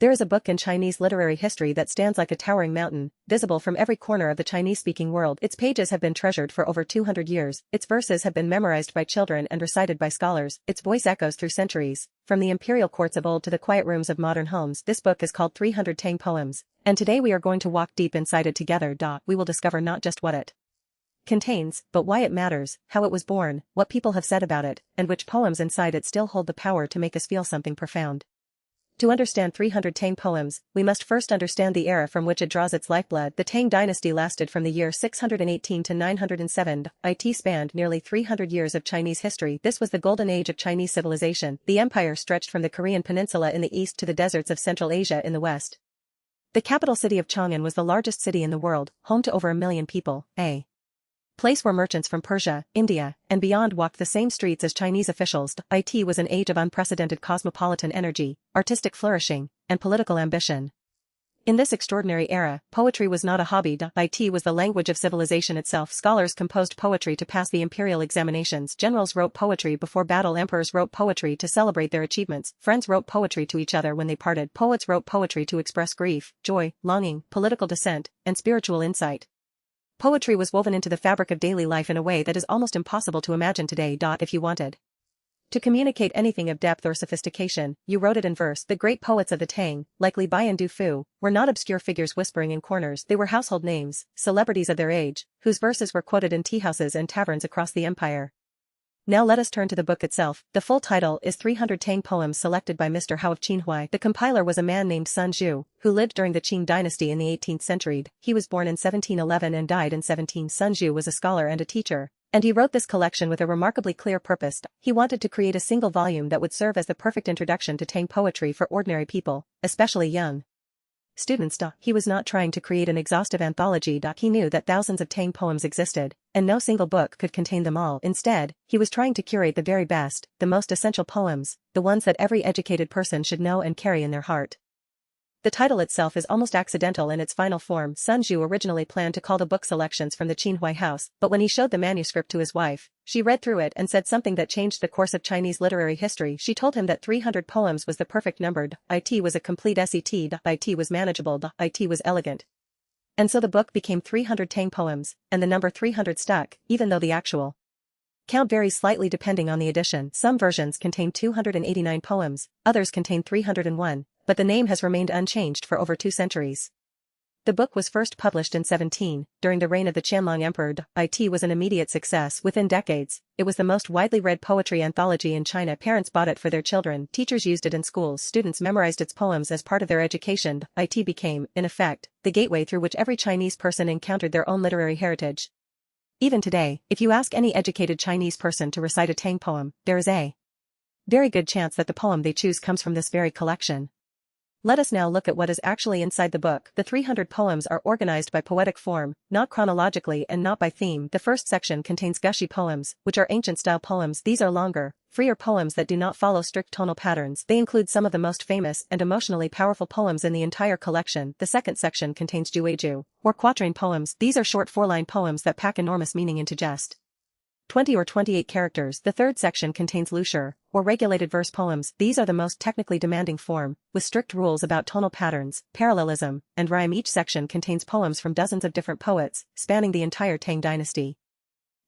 There is a book in Chinese literary history that stands like a towering mountain, visible from every corner of the Chinese-speaking world. Its pages have been treasured for over 200 years, its verses have been memorized by children and recited by scholars, its voice echoes through centuries. From the imperial courts of old to the quiet rooms of modern homes, this book is called 300 Tang Poems, and today we are going to walk deep inside it together. We will discover not just what it contains, but why it matters, how it was born, what people have said about it, and which poems inside it still hold the power to make us feel something profound. To understand 300 Tang poems, we must first understand the era from which it draws its lifeblood. The Tang dynasty lasted from the year 618 to 907. It spanned nearly 300 years of Chinese history. This was the golden age of Chinese civilization. The empire stretched from the Korean peninsula in the east to the deserts of Central Asia in the west. The capital city of Chang'an was the largest city in the world, home to over 1 million people, a place where merchants from Persia, India, and beyond walked the same streets as Chinese officials. It was an age of unprecedented cosmopolitan energy, artistic flourishing, and political ambition. In this extraordinary era, poetry was not a hobby. It was the language of civilization itself. Scholars composed poetry to pass the imperial examinations. Generals wrote poetry before battle. Emperors wrote poetry to celebrate their achievements. Friends wrote poetry to each other when they parted. Poets wrote poetry to express grief, joy, longing, political dissent, and spiritual insight. Poetry was woven into the fabric of daily life in a way that is almost impossible to imagine today. If you wanted to communicate anything of depth or sophistication, you wrote it in verse. The great poets of the Tang, like Li Bai and Du Fu, were not obscure figures whispering in corners. They were household names, celebrities of their age, whose verses were quoted in teahouses and taverns across the empire. Now let us turn to the book itself. The full title is 300 Tang Poems, selected by Mr. Hao of Qinhuai. The compiler was a man named Sun Zhu, who lived during the Qing dynasty in the 18th century. He was born in 1711 and died in 17. Sun Zhu was a scholar and a teacher, and he wrote this collection with a remarkably clear purpose. He wanted to create a single volume that would serve as the perfect introduction to Tang poetry for ordinary people, especially young students. He was not trying to create an exhaustive anthology. He knew that thousands of Tang poems existed, and no single book could contain them all. Instead, he was trying to curate the very best, the most essential poems, the ones that every educated person should know and carry in their heart. The title itself is almost accidental in its final form. Sun Zhu originally planned to call the book Selections from the Qinhuai House, but when he showed the manuscript to his wife, she read through it and said something that changed the course of Chinese literary history. She told him that 300 poems was the perfect number. It was a complete set. It was manageable. It was elegant. And so the book became 300 Tang Poems, and the number 300 stuck, even though the actual count varies slightly depending on the edition. Some versions contain 289 poems, others contain 301, but the name has remained unchanged for over 2 centuries. The book was first published in 17, during the reign of the Qianlong Emperor. It was an immediate success. Within decades, it was the most widely read poetry anthology in China. Parents bought it for their children, teachers used it in schools, students memorized its poems as part of their education. It became, in effect, the gateway through which every Chinese person encountered their own literary heritage. Even today, if you ask any educated Chinese person to recite a Tang poem, there is a very good chance that the poem they choose comes from this very collection. Let us now look at what is actually inside the book. The 300 poems are organized by poetic form, not chronologically and not by theme. The first section contains gushy poems, which are ancient-style poems. These are longer, freer poems that do not follow strict tonal patterns. They include some of the most famous and emotionally powerful poems in the entire collection. The second section contains jueju, or quatrain poems. These are short 4-line poems that pack enormous meaning into just 20 or 28 characters. The third section contains lushur, or regulated verse poems. These are the most technically demanding form, with strict rules about tonal patterns, parallelism, and rhyme. Each section contains poems from dozens of different poets, spanning the entire Tang dynasty.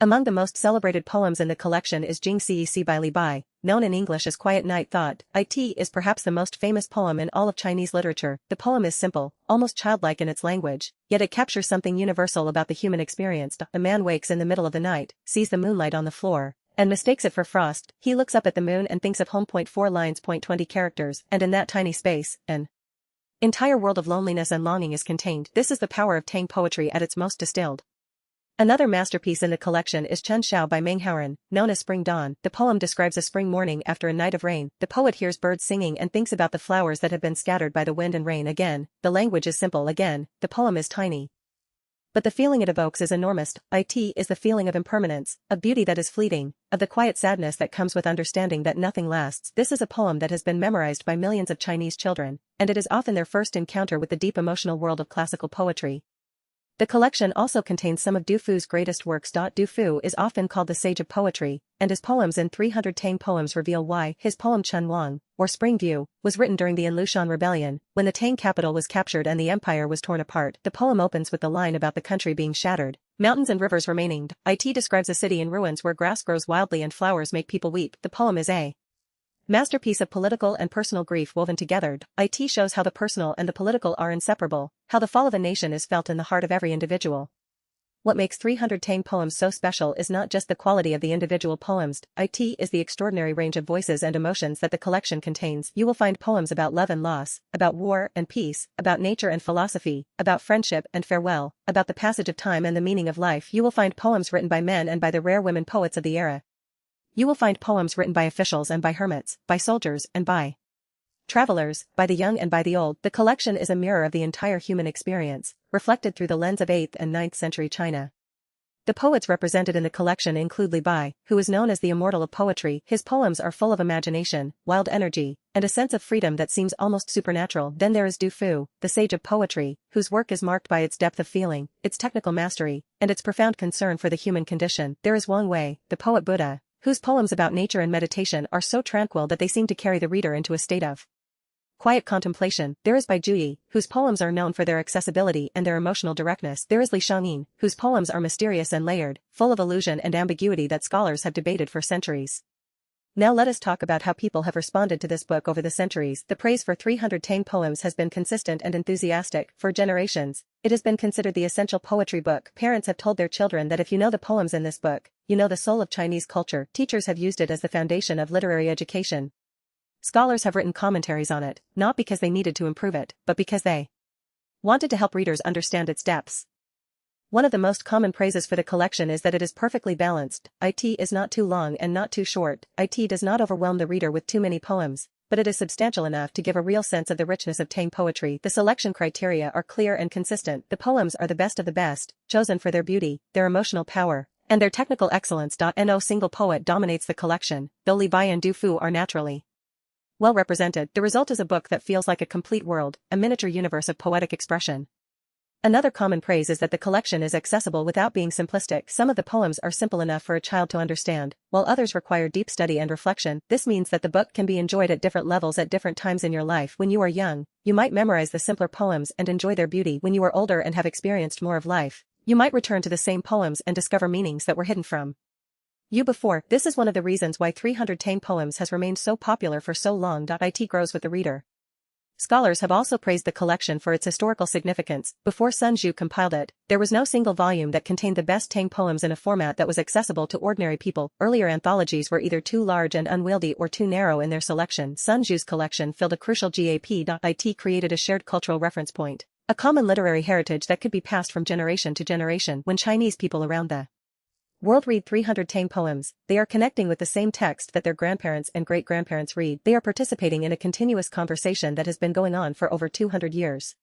Among the most celebrated poems in the collection is Jing Cec by Li Bai, known in English as Quiet Night Thought. It is perhaps the most famous poem in all of Chinese literature. The poem is simple, almost childlike in its language, yet it captures something universal about the human experience. A man wakes in the middle of the night, sees the moonlight on the floor, and mistakes it for frost. He looks up at the moon and thinks of home. 4 lines. 20 characters, and in that tiny space, an entire world of loneliness and longing is contained. This is the power of Tang poetry at its most distilled. Another masterpiece in the collection is Chen Shao by Meng Haoren, known as Spring Dawn. The poem describes a spring morning after a night of rain. The poet hears birds singing and thinks about the flowers that have been scattered by the wind and rain. Again, the language is simple. Again, the poem is tiny, but the feeling it evokes is enormous. It is the feeling of impermanence, of beauty that is fleeting, of the quiet sadness that comes with understanding that nothing lasts. This is a poem that has been memorized by millions of Chinese children, and it is often their first encounter with the deep emotional world of classical poetry. The collection also contains some of Du Fu's greatest works. Du Fu is often called the sage of poetry, and his poems in 300 Tang Poems reveal why. His poem Chun Wang, or Spring View, was written during the Inlushan Rebellion, when the Tang capital was captured and the empire was torn apart. The poem opens with the line about the country being shattered, mountains and rivers remaining. It describes a city in ruins where grass grows wildly and flowers make people weep. The poem is a masterpiece of political and personal grief woven together. It shows how the personal and the political are inseparable, how the fall of a nation is felt in the heart of every individual. What makes 300 Tang Poems so special is not just the quality of the individual poems, it is the extraordinary range of voices and emotions that the collection contains. You will find poems about love and loss, about war and peace, about nature and philosophy, about friendship and farewell, about the passage of time and the meaning of life. You will find poems written by men and by the rare women poets of the era. You will find poems written by officials and by hermits, by soldiers and by travelers, by the young and by the old. The collection is a mirror of the entire human experience, reflected through the lens of 8th and 9th century China. The poets represented in the collection include Li Bai, who is known as the immortal of poetry. His poems are full of imagination, wild energy, and a sense of freedom that seems almost supernatural. Then there is Du Fu, the sage of poetry, whose work is marked by its depth of feeling, its technical mastery, and its profound concern for the human condition. There is Wang Wei, the poet Buddha, whose poems about nature and meditation are so tranquil that they seem to carry the reader into a state of quiet contemplation. There is Bai Juyi, whose poems are known for their accessibility and their emotional directness. There is Li Shangyin, whose poems are mysterious and layered, full of illusion and ambiguity that scholars have debated for centuries. Now let us talk about how people have responded to this book over the centuries. The praise for 300 Tang Poems has been consistent and enthusiastic. For generations, it has been considered the essential poetry book. Parents have told their children that if you know the poems in this book, you know the soul of Chinese culture. Teachers have used it as the foundation of literary education. Scholars have written commentaries on it, not because they needed to improve it, but because they wanted to help readers understand its depths. One of the most common praises for the collection is that it is perfectly balanced. It is not too long and not too short. It does not overwhelm the reader with too many poems, but it is substantial enough to give a real sense of the richness of Tang poetry. The selection criteria are clear and consistent. The poems are the best of the best, chosen for their beauty, their emotional power, and their technical excellence. No single poet dominates the collection, though Li Bai and Du Fu are naturally well represented. The result is a book that feels like a complete world, a miniature universe of poetic expression. Another common praise is that the collection is accessible without being simplistic. Some of the poems are simple enough for a child to understand, while others require deep study and reflection. This means that the book can be enjoyed at different levels at different times in your life. When you are young, you might memorize the simpler poems and enjoy their beauty. When you are older and have experienced more of life, you might return to the same poems and discover meanings that were hidden from you before. This is one of the reasons why 300 Tang Poems has remained so popular for so long. It grows with the reader. Scholars have also praised the collection for its historical significance. Before Sun Tzu compiled it, there was no single volume that contained the best Tang poems in a format that was accessible to ordinary people. Earlier anthologies were either too large and unwieldy or too narrow in their selection. Sun Tzu's collection filled a crucial gap. It created a shared cultural reference point, a common literary heritage that could be passed from generation to generation. When Chinese people around the world read 300 Tang Poems, they are connecting with the same text that their grandparents and great-grandparents read. They are participating in a continuous conversation that has been going on for over 200 years.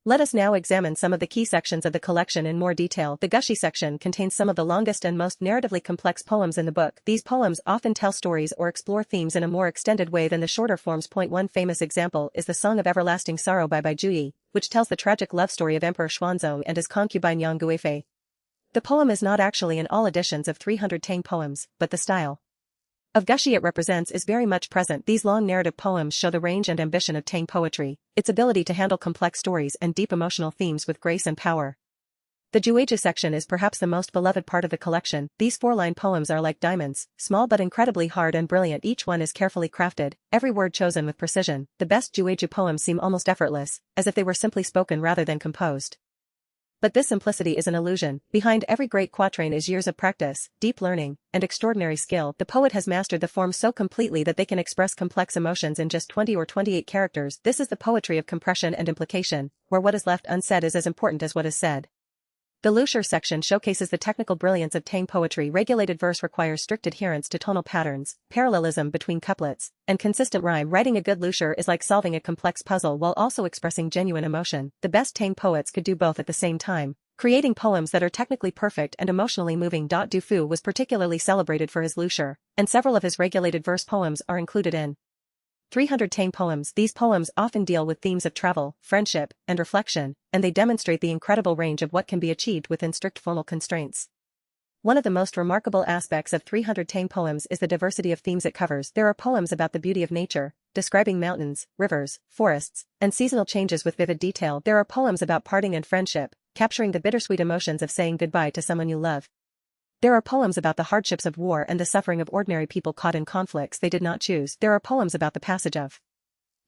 Let us now examine some of the key sections of the collection in more detail. The Gushi section contains some of the longest and most narratively complex poems in the book. These poems often tell stories or explore themes in a more extended way than the shorter forms. One famous example is the Song of Everlasting Sorrow by Bai Juyi, which tells the tragic love story of Emperor Xuanzong and his concubine Yang Guifei. The poem is not actually in all editions of 300 Tang Poems, but the style of Gushi it represents is very much present. These long narrative poems show the range and ambition of Tang poetry, its ability to handle complex stories and deep emotional themes with grace and power. The Jueju section is perhaps the most beloved part of the collection. These four-line poems are like diamonds, small but incredibly hard and brilliant. Each one is carefully crafted, every word chosen with precision. The best Jueju poems seem almost effortless, as if they were simply spoken rather than composed. But this simplicity is an illusion. Behind every great quatrain is years of practice, deep learning, and extraordinary skill. The poet has mastered the form so completely that they can express complex emotions in just 20 or 28 characters. This is the poetry of compression and implication, where what is left unsaid is as important as what is said. The Lushur section showcases the technical brilliance of Tang poetry. Regulated verse requires strict adherence to tonal patterns, parallelism between couplets, and consistent rhyme. Writing a good Lushur is like solving a complex puzzle while also expressing genuine emotion. The best Tang poets could do both at the same time, creating poems that are technically perfect and emotionally moving. Du Fu was particularly celebrated for his Lushur, and several of his regulated verse poems are included in 300 Tang Poems. These poems often deal with themes of travel, friendship, and reflection, and they demonstrate the incredible range of what can be achieved within strict formal constraints. One of the most remarkable aspects of 300 Tang Poems is the diversity of themes it covers. There are poems about the beauty of nature, describing mountains, rivers, forests, and seasonal changes with vivid detail. There are poems about parting and friendship, capturing the bittersweet emotions of saying goodbye to someone you love. There are poems about the hardships of war and the suffering of ordinary people caught in conflicts they did not choose. There are poems about the passage of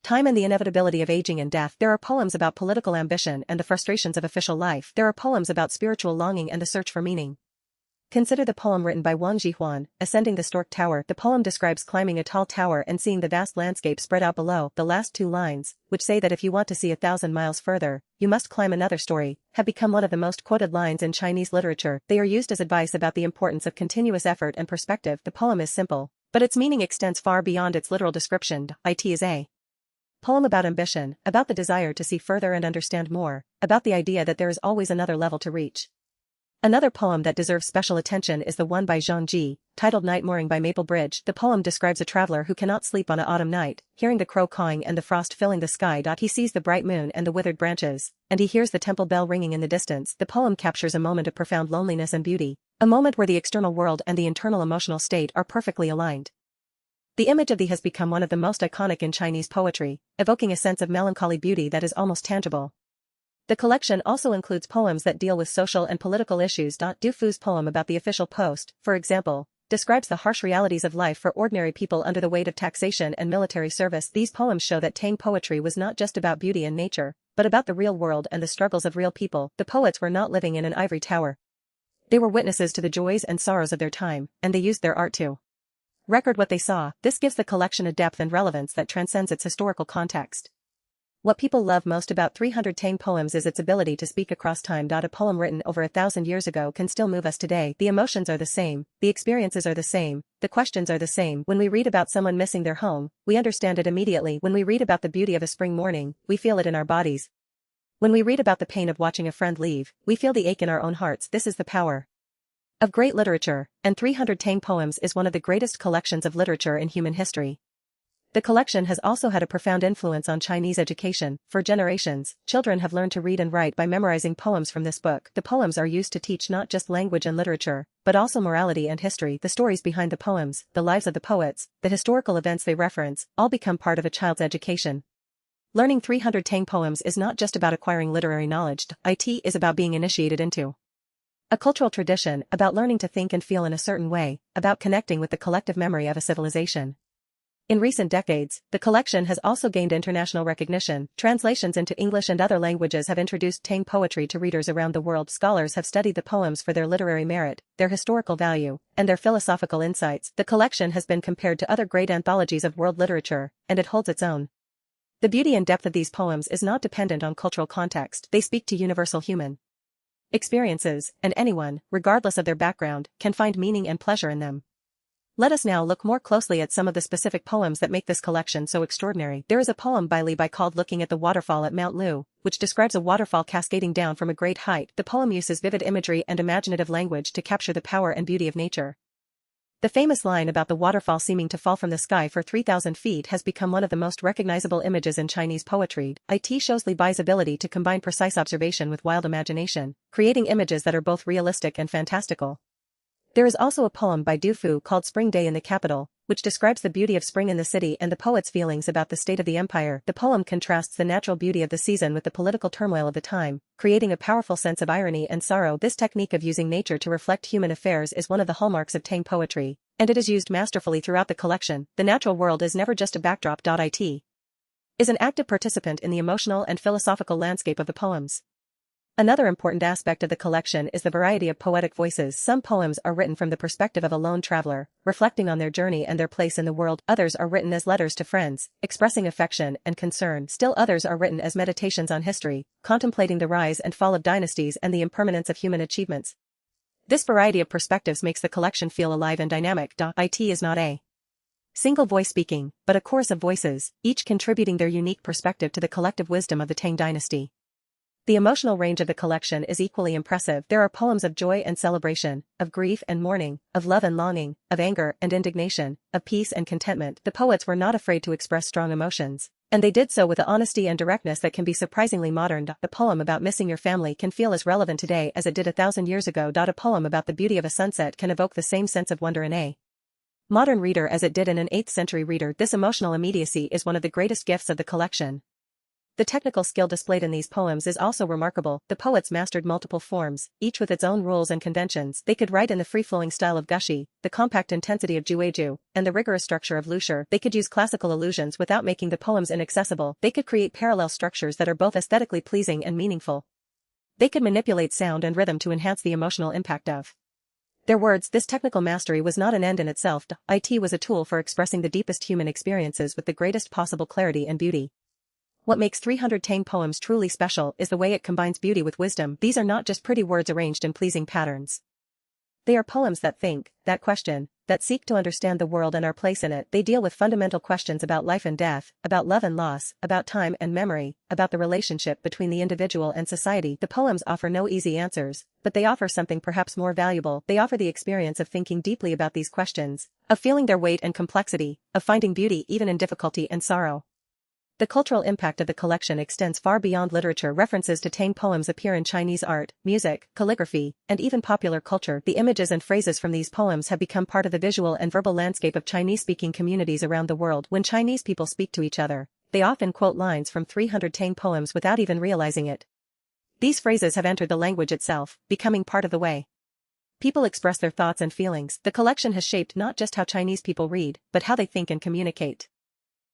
time and the inevitability of aging and death. There are poems about political ambition and the frustrations of official life. There are poems about spiritual longing and the search for meaning. Consider the poem written by Wang Jihuan, Ascending the Stork Tower. The poem describes climbing a tall tower and seeing the vast landscape spread out below. The last two lines, which say that if you want to see 1,000 miles further, you must climb another story, have become one of the most quoted lines in Chinese literature. They are used as advice about the importance of continuous effort and perspective. The poem is simple, but its meaning extends far beyond its literal description. It is a poem about ambition, about the desire to see further and understand more, about the idea that there is always another level to reach. Another poem that deserves special attention is the one by Zhang Ji, titled Night Mooring by Maple Bridge. The poem describes a traveler who cannot sleep on an autumn night, hearing the crow cawing and the frost filling the sky. He sees the bright moon and the withered branches, and he hears the temple bell ringing in the distance. The poem captures a moment of profound loneliness and beauty, a moment where the external world and the internal emotional state are perfectly aligned. The image of thee has become one of the most iconic in Chinese poetry, evoking a sense of melancholy beauty that is almost tangible. The collection also includes poems that deal with social and political issues. Du Fu's poem about the official post, for example, describes the harsh realities of life for ordinary people under the weight of taxation and military service. These poems show that Tang poetry was not just about beauty and nature, but about the real world and the struggles of real people. The poets were not living in an ivory tower. They were witnesses to the joys and sorrows of their time, and they used their art to record what they saw. This gives the collection a depth and relevance that transcends its historical context. What people love most about 300 Tang Poems is its ability to speak across time. A poem written over 1,000 years ago can still move us today. The emotions are the same, the experiences are the same, the questions are the same. When we read about someone missing their home, we understand it immediately. When we read about the beauty of a spring morning, we feel it in our bodies. When we read about the pain of watching a friend leave, we feel the ache in our own hearts. This is the power of great literature, and 300 Tang Poems is one of the greatest collections of literature in human history. The collection has also had a profound influence on Chinese education. For generations, children have learned to read and write by memorizing poems from this book. The poems are used to teach not just language and literature, but also morality and history. The stories behind the poems, the lives of the poets, the historical events they reference, all become part of a child's education. Learning 300 Tang Poems is not just about acquiring literary knowledge. It is about being initiated into a cultural tradition, about learning to think and feel in a certain way, about connecting with the collective memory of a civilization. In recent decades, the collection has also gained international recognition. Translations into English and other languages have introduced Tang poetry to readers around the world. Scholars have studied the poems for their literary merit, their historical value, and their philosophical insights. The collection has been compared to other great anthologies of world literature, and it holds its own. The beauty and depth of these poems is not dependent on cultural context. They speak to universal human experiences, and anyone, regardless of their background, can find meaning and pleasure in them. Let us now look more closely at some of the specific poems that make this collection so extraordinary. There is a poem by Li Bai called Looking at the Waterfall at Mount Lu, which describes a waterfall cascading down from a great height. The poem uses vivid imagery and imaginative language to capture the power and beauty of nature. The famous line about the waterfall seeming to fall from the sky for 3,000 feet has become one of the most recognizable images in Chinese poetry. It shows Li Bai's ability to combine precise observation with wild imagination, creating images that are both realistic and fantastical. There is also a poem by Du Fu called Spring Day in the Capital, which describes the beauty of spring in the city and the poet's feelings about the state of the empire. The poem contrasts the natural beauty of the season with the political turmoil of the time, creating a powerful sense of irony and sorrow. This technique of using nature to reflect human affairs is one of the hallmarks of Tang poetry, and it is used masterfully throughout the collection. The natural world is never just a backdrop. It is an active participant in the emotional and philosophical landscape of the poems. Another important aspect of the collection is the variety of poetic voices. Some poems are written from the perspective of a lone traveler, reflecting on their journey and their place in the world. Others are written as letters to friends, expressing affection and concern. Still others are written as meditations on history, contemplating the rise and fall of dynasties and the impermanence of human achievements. This variety of perspectives makes the collection feel alive and dynamic. It is not a single voice speaking, but a chorus of voices, each contributing their unique perspective to the collective wisdom of the Tang dynasty. The emotional range of the collection is equally impressive. There are poems of joy and celebration, of grief and mourning, of love and longing, of anger and indignation, of peace and contentment. The poets were not afraid to express strong emotions, and they did so with a honesty and directness that can be surprisingly modern. The poem about missing your family can feel as relevant today as it did 1,000 years ago. A poem about the beauty of a sunset can evoke the same sense of wonder in a modern reader as it did in an 8th century reader. This emotional immediacy is one of the greatest gifts of the collection. The technical skill displayed in these poems is also remarkable. The poets mastered multiple forms, each with its own rules and conventions. They could write in the free-flowing style of Gushi, the compact intensity of Jueju, and the rigorous structure of Lusher. They could use classical allusions without making the poems inaccessible. They could create parallel structures that are both aesthetically pleasing and meaningful. They could manipulate sound and rhythm to enhance the emotional impact of their words. This technical mastery was not an end in itself. It was a tool for expressing the deepest human experiences with the greatest possible clarity and beauty. What makes 300 Tang Poems truly special is the way it combines beauty with wisdom. These are not just pretty words arranged in pleasing patterns. They are poems that think, that question, that seek to understand the world and our place in it. They deal with fundamental questions about life and death, about love and loss, about time and memory, about the relationship between the individual and society. The poems offer no easy answers, but they offer something perhaps more valuable. They offer the experience of thinking deeply about these questions, of feeling their weight and complexity, of finding beauty even in difficulty and sorrow. The cultural impact of the collection extends far beyond literature. References to Tang poems appear in Chinese art, music, calligraphy, and even popular culture. The images and phrases from these poems have become part of the visual and verbal landscape of Chinese-speaking communities around the world. When Chinese people speak to each other, they often quote lines from 300 Tang poems without even realizing it. These phrases have entered the language itself, becoming part of the way people express their thoughts and feelings. The collection has shaped not just how Chinese people read, but how they think and communicate.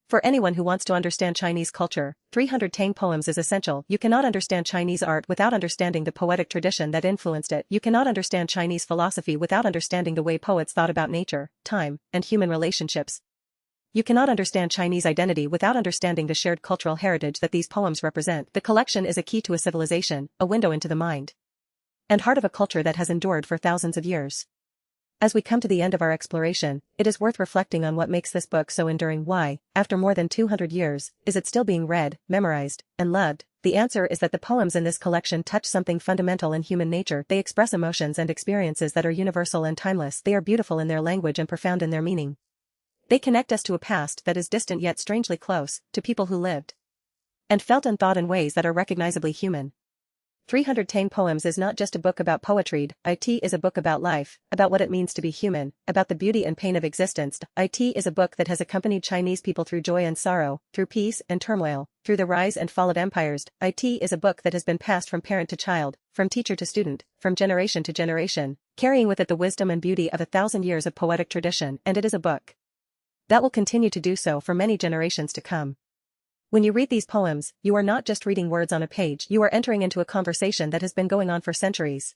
For anyone who wants to understand Chinese culture, 300 Tang Poems is essential. You cannot understand Chinese art without understanding the poetic tradition that influenced it. You cannot understand Chinese philosophy without understanding the way poets thought about nature, time, and human relationships. You cannot understand Chinese identity without understanding the shared cultural heritage that these poems represent. The collection is a key to a civilization, a window into the mind and heart of a culture that has endured for thousands of years. As we come to the end of our exploration, it is worth reflecting on what makes this book so enduring. Why, after more than 200 years, is it still being read, memorized, and loved? The answer is that the poems in this collection touch something fundamental in human nature. They express emotions and experiences that are universal and timeless. They are beautiful in their language and profound in their meaning. They connect us to a past that is distant yet strangely close, to people who lived and felt and thought in ways that are recognizably human. 300 Tang Poems is not just a book about poetry. It is a book about life, about what it means to be human, about the beauty and pain of existence. It is a book that has accompanied Chinese people through joy and sorrow, through peace and turmoil, through the rise and fall of empires. It is a book that has been passed from parent to child, from teacher to student, from generation to generation, carrying with it the wisdom and beauty of 1,000 years of poetic tradition. And it is a book that will continue to do so for many generations to come. When you read these poems, you are not just reading words on a page. You are entering into a conversation that has been going on for centuries.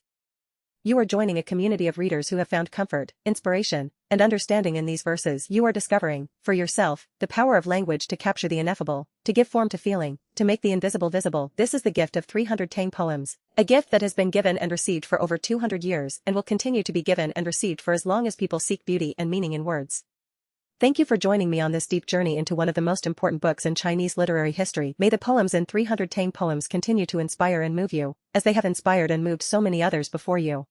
You are joining a community of readers who have found comfort, inspiration, and understanding in these verses. You are discovering, for yourself, the power of language to capture the ineffable, to give form to feeling, to make the invisible visible. This is the gift of 300 Tang Poems, a gift that has been given and received for over 200 years and will continue to be given and received for as long as people seek beauty and meaning in words. Thank you for joining me on this deep journey into one of the most important books in Chinese literary history. May the poems in 300 Tang Poems continue to inspire and move you, as they have inspired and moved so many others before you.